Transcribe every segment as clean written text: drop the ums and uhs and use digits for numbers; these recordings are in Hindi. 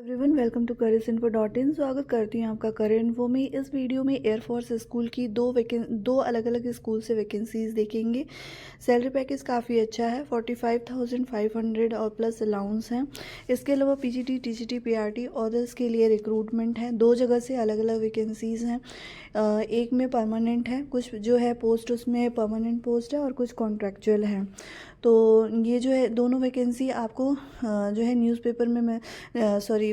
Everyone, welcome to careersinfo.in। स्वागत करती हूँ आपका करियर इन्फो में। इस वीडियो में एयरफोर्स स्कूल की दो अलग अलग स्कूल से वैकेंसीज देखेंगे। सैलरी पैकेज काफ़ी अच्छा है, 45,500 और प्लस अलाउंस हैं। इसके अलावा पीजीटी, टीजीटी, पीआरटी ऑर्डर्स के लिए रिक्रूटमेंट है। दो जगह से अलग अलग वैकेंसीज हैं। एक में परमानेंट है, कुछ जो है पोस्ट उसमें परमानेंट पोस्ट है और कुछ कॉन्ट्रैक्चुअल है। तो ये जो है दोनों वैकेंसी आपको जो है न्यूज़पेपर में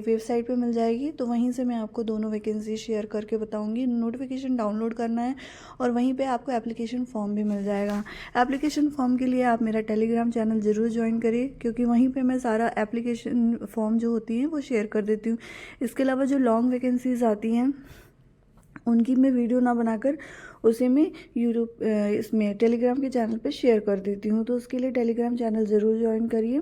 वेबसाइट पे मिल जाएगी। तो वहीं से मैं आपको दोनों वैकेंसी शेयर करके बताऊंगी। नोटिफिकेशन डाउनलोड करना है और वहीं पे आपको एप्लीकेशन फॉर्म भी मिल जाएगा। एप्लीकेशन फॉर्म के लिए आप मेरा टेलीग्राम चैनल ज़रूर ज्वाइन करिए, क्योंकि वहीं पे मैं सारा एप्लीकेशन फॉर्म जो होती हैं वो शेयर कर देती हूँ। इसके अलावा जो लॉन्ग वैकेंसीज आती हैं उनकी मैं वीडियो ना बनाकर उसे मैं यूट्यूब इसमें टेलीग्राम के चैनल पे शेयर कर देती हूँ। तो उसके लिए टेलीग्राम चैनल ज़रूर ज्वाइन करिए।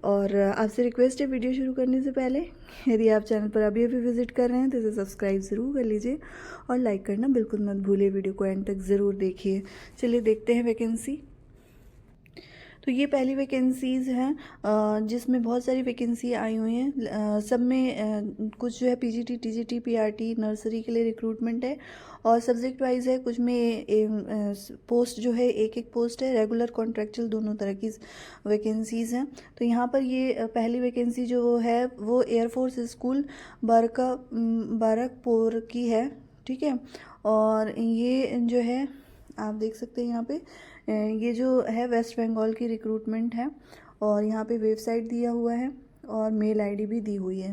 और आपसे रिक्वेस्ट है, वीडियो शुरू करने से पहले यदि आप चैनल पर अभी विजिट कर रहे हैं तो इसे सब्सक्राइब ज़रूर कर लीजिए और लाइक करना बिल्कुल मत भूलिए। वीडियो को एंड तक ज़रूर देखिए। चलिए देखते हैं वैकेंसी। तो ये पहली वैकेंसीज़ हैं जिसमें बहुत सारी वैकेंसी आई हुई हैं। सब में कुछ जो है पीजीटी, टीजीटी, पीआरटी, नर्सरी के लिए रिक्रूटमेंट है और सब्जेक्ट वाइज है। कुछ में पोस्ट जो है एक एक पोस्ट है, रेगुलर कॉन्ट्रैक्चुअल दोनों तरह की वैकेंसीज़ हैं। तो यहाँ पर ये पहली वैकेंसी जो है वो एयरफोर्स स्कूल बारकपुर की है। ठीक है, और ये जो है आप देख सकते हैं यहाँ पे ये जो है वेस्ट बंगाल की रिक्रूटमेंट है और यहाँ पे वेबसाइट दिया हुआ है और मेल आईडी भी दी हुई है।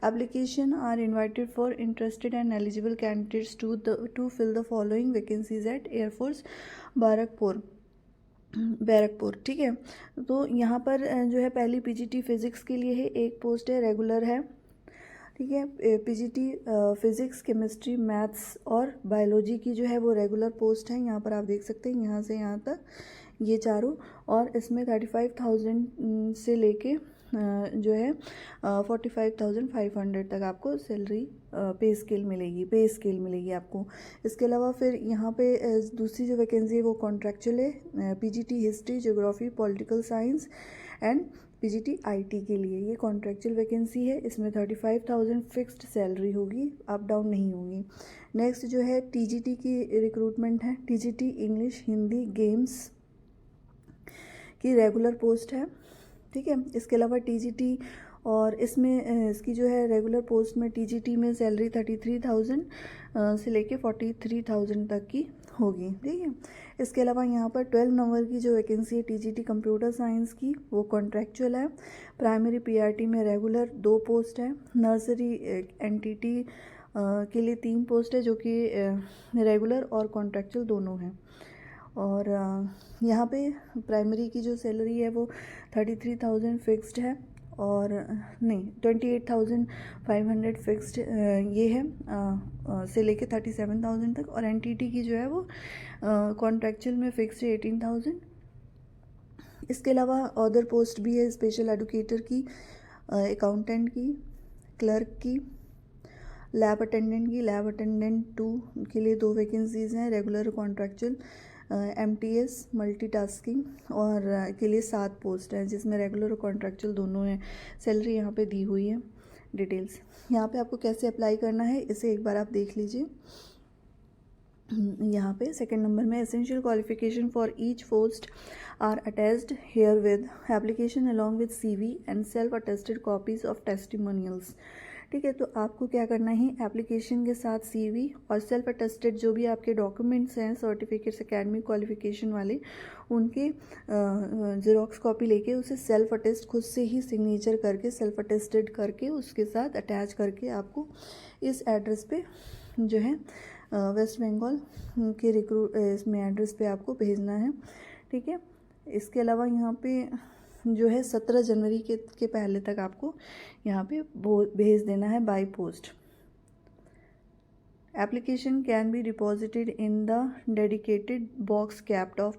Application are invited for interested and eligible candidates to fill the following vacancies at air force Barrackpore. ठीक है, तो यहाँ पर जो है पहली पीजीटी फिजिक्स के लिए है, एक पोस्ट है, रेगुलर है। ठीक है, पीजीटी फिजिक्स, केमिस्ट्री, मैथ्स और बायोलॉजी की जो है वो रेगुलर पोस्ट है। यहाँ पर आप देख सकते हैं यहाँ से यहाँ तक ये चारों, और इसमें 35,000 से लेके जो है 45,500 तक आपको सैलरी पे स्केल मिलेगी आपको। इसके अलावा फिर यहाँ पे दूसरी जो वैकेंसी है वो कॉन्ट्रैक्चुअल है, PGT history, geography, political science and PGT IT के लिए ये कॉन्ट्रैक्चुअल वैकेंसी है। इसमें 35,000 फिक्स्ड सैलरी होगी, अप डाउन नहीं होगी। नेक्स्ट जो है टीजीटी की रिक्रूटमेंट है। टीजीटी इंग्लिश, हिंदी, गेम्स की रेगुलर पोस्ट है। ठीक है, इसके अलावा टीजीटी और इसमें इसकी जो है रेगुलर पोस्ट में टीजीटी में सैलरी 33,000 से लेके 43,000 तक की होगी। ठीक है, इसके अलावा यहाँ पर 12 नंबर की जो वैकेंसी है टीजीटी कंप्यूटर साइंस की वो कॉन्ट्रैक्चुअल है। प्राइमरी पीआरटी में रेगुलर 2 पोस्ट है। नर्सरी एनटीटी के लिए 3 पोस्ट है जो कि रेगुलर और कॉन्ट्रैक्चुअल दोनों हैं। और यहाँ पे प्राइमरी की जो सैलरी है वो 33,000 फिक्स्ड है और नहीं 28,500 फिक्स्ड ये है से लेके 37,000 तक। और एनटीटी की जो है वो कॉन्ट्रैक्चुअल में फिक्स्ड है 18,000। इसके अलावा अदर पोस्ट भी है, स्पेशल एडुकेटर की, अकाउंटेंट की, क्लर्क की, लैब अटेंडेंट की। लैब अटेंडेंट 2 के लिए 2 वैकेंसीज़ हैं, रेगुलर कॉन्ट्रैक्चुअल। एमटीएस मल्टीटास्किंग और के लिए 7 पोस्ट हैं, जिसमें रेगुलर और कॉन्ट्रैक्चुअल दोनों हैं। सैलरी यहाँ पे दी हुई है, डिटेल्स। यहाँ पे आपको कैसे अप्लाई करना है इसे एक बार आप देख लीजिए। यहाँ पे सेकंड नंबर में essential qualification for each post are attached here with application along with CV and self attested copies of testimonials. ठीक है, तो आपको क्या करना है, एप्लीकेशन के साथ सीवी और सेल्फ अटेस्टेड जो भी आपके डॉक्यूमेंट्स हैं, सर्टिफिकेट्स, एकेडमिक क्वालिफिकेशन वाले, उनके ज़ेरॉक्स कॉपी लेके उसे सेल्फ अटेस्ट खुद से ही सिग्नेचर करके सेल्फ अटेस्टेड करके उसके साथ अटैच करके आपको इस एड्रेस पे जो है वेस्ट बंगाल के इसमें एड्रेस पे आपको भेजना है। ठीक है, इसके अलावा यहाँ पे जो है 17 जनवरी के पहले तक आपको यहाँ पे भेज देना है by post. Application can be deposited in the dedicated box kept off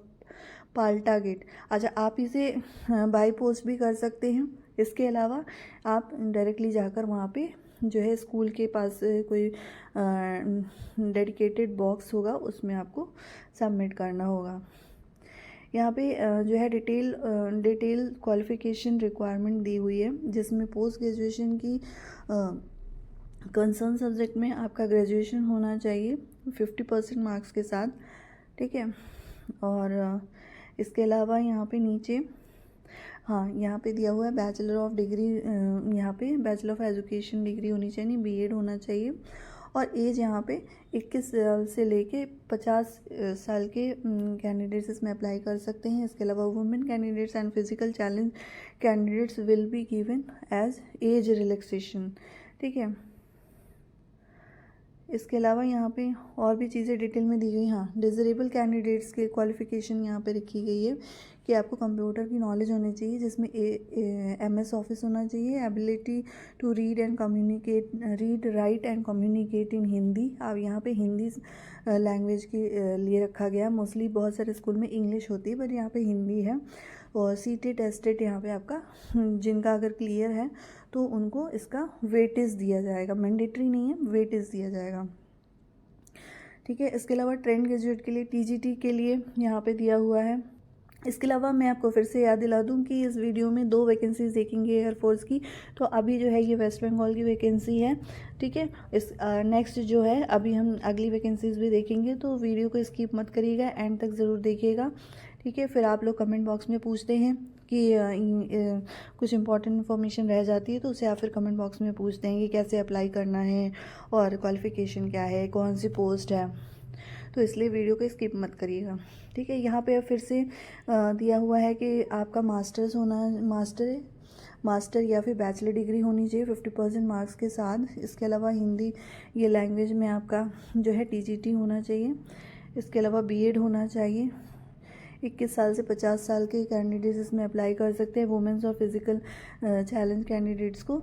Palta gate. अच्छा, आप इसे बाय पोस्ट भी कर सकते हैं। इसके अलावा आप डायरेक्टली जाकर वहाँ पे जो है स्कूल के पास कोई डेडिकेटेड बॉक्स होगा उसमें आपको सबमिट करना होगा। यहाँ पे जो है डिटेल क्वालिफ़िकेशन रिक्वायरमेंट दी हुई है, जिसमें पोस्ट ग्रेजुएशन की कंसर्न सब्जेक्ट में आपका ग्रेजुएशन होना चाहिए 50% मार्क्स के साथ, ठीक है। और इसके अलावा यहाँ पे नीचे यहाँ पे दिया हुआ है बैचलर ऑफ डिग्री, यहाँ पे बैचलर ऑफ एजुकेशन डिग्री होनी चाहिए, बीएड होना चाहिए, और एज यहाँ पे 21 साल से लेके 50 साल के कैंडिडेट्स इसमें अप्लाई कर सकते हैं। इसके अलावा women candidates and physical challenge candidates will be given age age relaxation, ठीक है। इसके अलावा यहाँ पे और भी चीज़ें डिटेल में दी गई। डिज़रेबल कैंडिडेट्स के क्वालिफ़िकेशन यहाँ पे रखी गई है कि आपको कंप्यूटर की नॉलेज होनी चाहिए, जिसमें MS ऑफिस होना चाहिए, ability to read write and communicate in Hindi. अब यहाँ पे हिंदी लैंग्वेज के लिए रखा गया है। मोस्टली बहुत सारे स्कूल में इंग्लिश होती है, बट यहाँ पे हिंदी है। और सीटेट एस्टेट यहाँ पे आपका जिनका अगर क्लियर है तो उनको इसका वेटेज दिया जाएगा, मैंडेटरी नहीं है, वेटेज दिया जाएगा, ठीक है। इसके अलावा ट्रेंड ग्रेजुएट के लिए TGT के लिए यहाँ पे दिया हुआ है। इसके अलावा मैं आपको फिर से याद दिला दूं कि इस वीडियो में 2 वैकेंसीज देखेंगे एयरफोर्स की, तो अभी जो है ये वेस्ट बंगाल की वैकेंसी है, ठीक है। इस नेक्स्ट जो है अभी हम अगली वैकेंसीज भी देखेंगे, तो वीडियो को स्किप मत करिएगा, एंड तक ज़रूर देखिएगा, ठीक है। फिर आप लोग कमेंट बॉक्स में पूछते हैं कि कुछ इंपॉर्टेंट इन्फॉर्मेशन रह जाती है, तो उसे आप फिर कमेंट बॉक्स में पूछते हैं कि कैसे अप्लाई करना है और क्वालिफ़िकेशन क्या है, कौन सी पोस्ट है, तो इसलिए वीडियो को स्किप मत करिएगा, ठीक है। यहाँ पे फिर से दिया हुआ है कि आपका मास्टर या फिर बैचलर डिग्री होनी चाहिए 50% मार्क्स के साथ। इसके अलावा हिंदी ये लैंग्वेज में आपका जो है TGT होना चाहिए। इसके अलावा BEd होना चाहिए। 21 साल से 50 साल के कैंडिडेट्स इसमें अप्लाई कर सकते हैं। वुमेन्स और फिजिकल चैलेंज कैंडिडेट्स को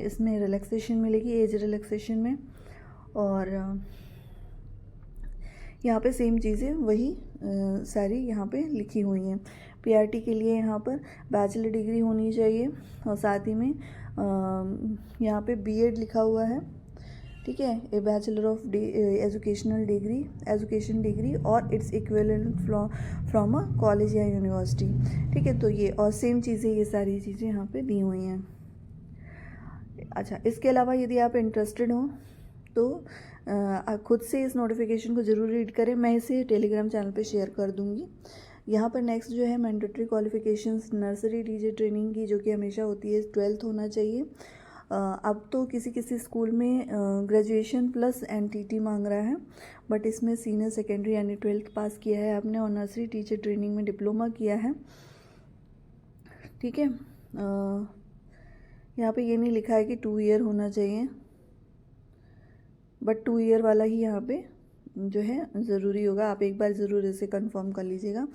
इसमें रिलैक्सेशन मिलेगी, एज रिलैक्सेशन में। और यहाँ पे सेम चीज़ें वही सारी यहाँ पे लिखी हुई हैं। PRT के लिए यहाँ पर बैचलर डिग्री होनी चाहिए, और साथ ही में यहाँ पे BEd लिखा हुआ है, ठीक है। ए बैचलर ऑफ एजुकेशन डिग्री और its equivalent from a college या यूनिवर्सिटी, ठीक है। तो ये और सेम चीज़ें, ये सारी चीज़ें यहाँ पे दी हुई हैं। अच्छा, इसके अलावा यदि आप इंटरेस्टेड हो तो खुद से इस नोटिफिकेशन को ज़रूर रीड करें, मैं इसे टेलीग्राम चैनल पे शेयर कर दूँगी। यहाँ पर नेक्स्ट जो है mandatory qualifications nursery teacher training की, जो कि हमेशा होती है, 12th होना चाहिए। अब तो किसी स्कूल में ग्रेजुएशन प्लस NTT मांग रहा है, बट इसमें सीनियर सेकेंडरी यानी 12th पास किया है आपने, और नर्सरी टीचर ट्रेनिंग में डिप्लोमा किया है, ठीक है। यहाँ पे ये नहीं लिखा है कि 2 ईयर होना चाहिए, बट 2 ईयर वाला ही यहाँ पे जो है ज़रूरी होगा। आप एक बार ज़रूर इसे कंफर्म कर लीजिएगा।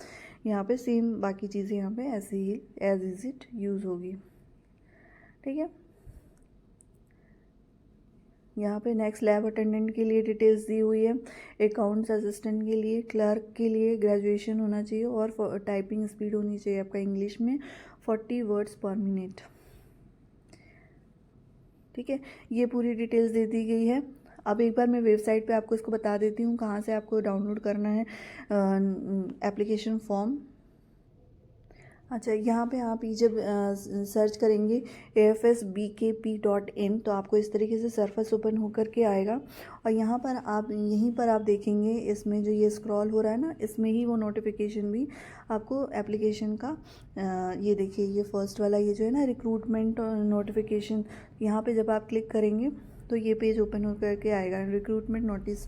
यहाँ पे सेम बाकी चीज़ें यहाँ पे ऐसे ही एज इज इट यूज़ होगी, ठीक है। यहाँ पे नेक्स्ट लैब अटेंडेंट के लिए डिटेल्स दी हुई है। अकाउंट्स असिस्टेंट के लिए, क्लर्क के लिए ग्रेजुएशन होना चाहिए, और टाइपिंग स्पीड होनी चाहिए आपका इंग्लिश में 40 वर्ड्स पर मिनट, ठीक है। ये पूरी डिटेल्स दे दी गई है। अब एक बार मैं वेबसाइट पे आपको इसको बता देती हूँ कहाँ से आपको डाउनलोड करना है एप्लीकेशन फॉर्म। अच्छा, यहाँ पे आप जब सर्च करेंगे afsbkp.in, तो आपको इस तरीके से सरफेस ओपन होकर के आएगा, और यहाँ पर आप यहीं पर आप देखेंगे, इसमें जो ये स्क्रॉल हो रहा है ना, इसमें ही वो नोटिफिकेशन भी आपको एप्लीकेशन का ये देखिए, ये फर्स्ट वाला ये जो है ना रिक्रूटमेंट नोटिफिकेशन, यहाँ पे जब आप क्लिक करेंगे तो ये पेज ओपन होकर के आएगा। रिक्रूटमेंट नोटिस,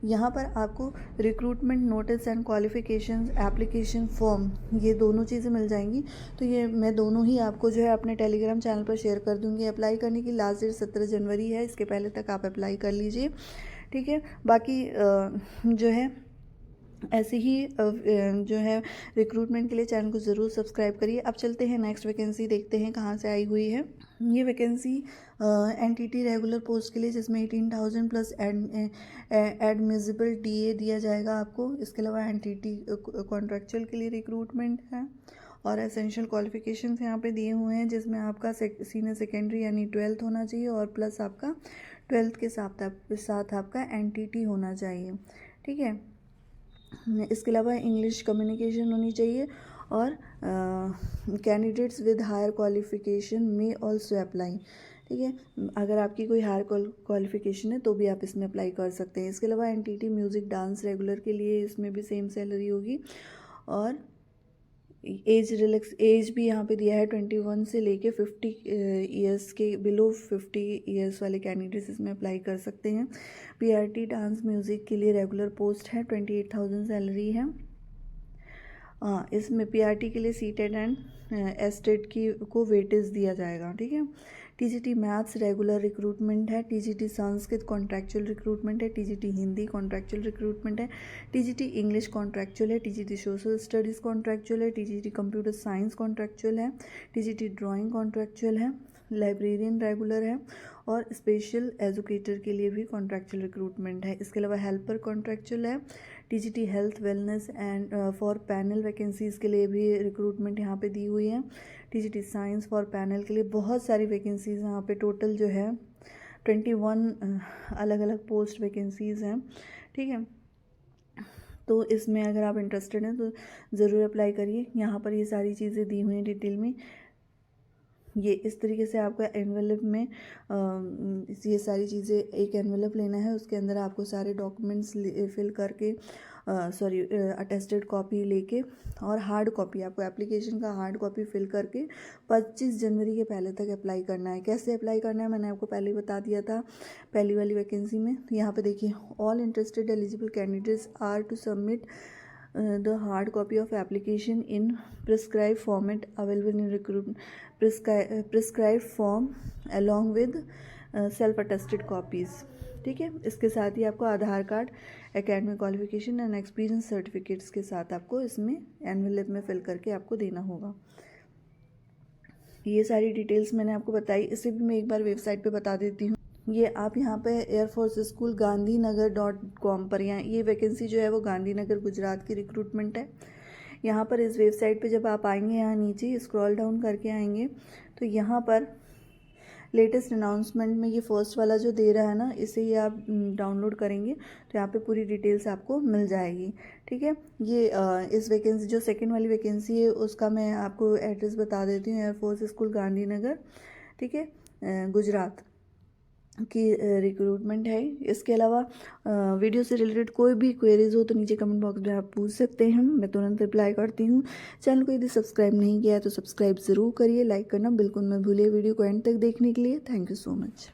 यहाँ पर आपको recruitment notice and qualifications application form, ये दोनों चीज़ें मिल जाएंगी। तो ये मैं दोनों ही आपको जो है अपने टेलीग्राम चैनल पर शेयर कर दूँगी। अप्लाई करने की लास्ट डेट 17 जनवरी है, इसके पहले तक आप अप्लाई कर लीजिए, ठीक है। बाकी जो है ऐसे ही जो है रिक्रूटमेंट के लिए चैनल को ज़रूर सब्सक्राइब करिए। अब चलते हैं नेक्स्ट वैकेंसी, देखते हैं कहाँ से आई हुई है। ये वैकेंसी NTT रेगुलर पोस्ट के लिए, जिसमें 18,000 प्लस एडमिजिबल DA दिया जाएगा आपको। इसके अलावा NTT कॉन्ट्रैक्चुअल के लिए रिक्रूटमेंट है, और एसेंशियल क्वालिफिकेशंस यहाँ पे दिए हुए हैं, जिसमें आपका सीनियर सेकेंडरी यानी 12th होना चाहिए, और प्लस आपका 12th के साथ आपका NTT होना चाहिए, ठीक है। इसके अलावा इंग्लिश कम्युनिकेशन होनी चाहिए और कैंडिडेट्स विद हायर क्वालिफिकेशन में ऑल्सो अप्लाई। ठीक है, अगर आपकी कोई हायर क्वालिफिकेशन है तो भी आप इसमें अप्लाई कर सकते हैं। इसके अलावा एनटीटी म्यूज़िक डांस रेगुलर के लिए इसमें भी सेम सैलरी होगी। और एज भी यहाँ पे दिया है 21 से लेके 50 ईयर्स के, बिलो 50 ईयर्स वाले कैंडिडेट्स इसमें अप्लाई कर सकते हैं। पीआरटी डांस म्यूज़िक के लिए रेगुलर पोस्ट है, 28,000 सैलरी है। इसमें पीआरटी के लिए सीटेड एंड एस्टेट की को वेटेज दिया जाएगा। ठीक है, टीजीटी मैथ्स रेगुलर रिक्रूटमेंट है, टीजीटी संस्कृत कॉन्ट्रैक्चुअल रिक्रूटमेंट है, टीजीटी हिंदी कॉन्ट्रैक्चुअल रिक्रूटमेंट है, टीजीटी इंग्लिश कॉन्ट्रैक्चुअल है, टीजीटी सोशल स्टडीज़ कॉन्ट्रैक्चुअल है, टीजीटी कंप्यूटर साइंस कॉन्ट्रैक्चुअल है, टीजीटी ड्राइंग कॉन्ट्रैक्चुअल है, लाइब्रेरियन रेगुलर है और स्पेशल एजुकेटर के लिए भी कॉन्ट्रैक्चुअल रिक्रूटमेंट है। इसके अलावा हेल्पर कॉन्ट्रैक्चुअल है, TGT health wellness and for panel vacancies के लिए भी रिक्रूटमेंट यहाँ पे दी हुई है। टीजीटी साइंस फॉर पैनल के लिए बहुत सारी वैकेंसीज़ यहाँ पे टोटल जो है 21 अलग अलग पोस्ट वैकेंसीज़ हैं। ठीक है, तो इसमें अगर आप इंटरेस्टेड हैं तो ज़रूर अप्लाई करिए। यहाँ पर ये सारी चीज़ें दी हुई हैं डिटेल में। ये इस तरीके से आपका एनवेलप में ये सारी चीज़ें, एक एनवेलप लेना है, उसके अंदर आपको सारे डॉक्यूमेंट्स फिल करके अटेस्टेड कॉपी लेके और हार्ड कॉपी, आपको एप्लीकेशन का हार्ड कॉपी फिल करके 25 जनवरी के पहले तक अप्लाई करना है। कैसे अप्लाई करना है मैंने आपको पहले ही बता दिया था पहली वाली वैकेंसी में। यहाँ पे देखिए, all interested eligible candidates are to submit the hard copy of application in prescribed format available in recruitment prescribed form along with self attested copies। ठीक है, इसके साथ ही आपको Aadhaar card, academic qualification and experience certificates के साथ आपको इसमें एनवेलप में फिल करके आपको देना होगा। ये सारी डिटेल्स मैंने आपको बताई, इसे भी मैं एक बार वेबसाइट पे बता देती हूँ। ये आप यहाँ पे एयरफोर्स स्कूल गांधीनगर.com पर, यहाँ ये वैकेंसी जो है वो गांधीनगर गुजरात की रिक्रूटमेंट है। यहाँ पर इस वेबसाइट पे जब आप आएंगे, यहाँ नीचे स्क्रॉल डाउन करके आएंगे तो यहाँ पर लेटेस्ट अनाउंसमेंट में ये फर्स्ट वाला जो दे रहा है ना, इसे ये आप डाउनलोड करेंगे तो यहाँ पे पूरी डिटेल्स आपको मिल जाएगी। ठीक है, ये इस वैकेंसी जो सेकंड वाली वैकेंसी है उसका मैं आपको एड्रेस बता देती हूँ, एयरफोर्स स्कूल गांधीनगर, ठीक है, गुजरात की रिक्रूटमेंट है। इसके अलावा वीडियो से रिलेटेड कोई भी क्वेरीज हो तो नीचे कमेंट बॉक्स में आप पूछ सकते हैं, मैं तुरंत रिप्लाई करती हूँ। चैनल को यदि सब्सक्राइब नहीं किया है तो सब्सक्राइब ज़रूर करिए, लाइक करना बिल्कुल मत भूलिए। वीडियो को एंड तक देखने के लिए थैंक यू सो मच।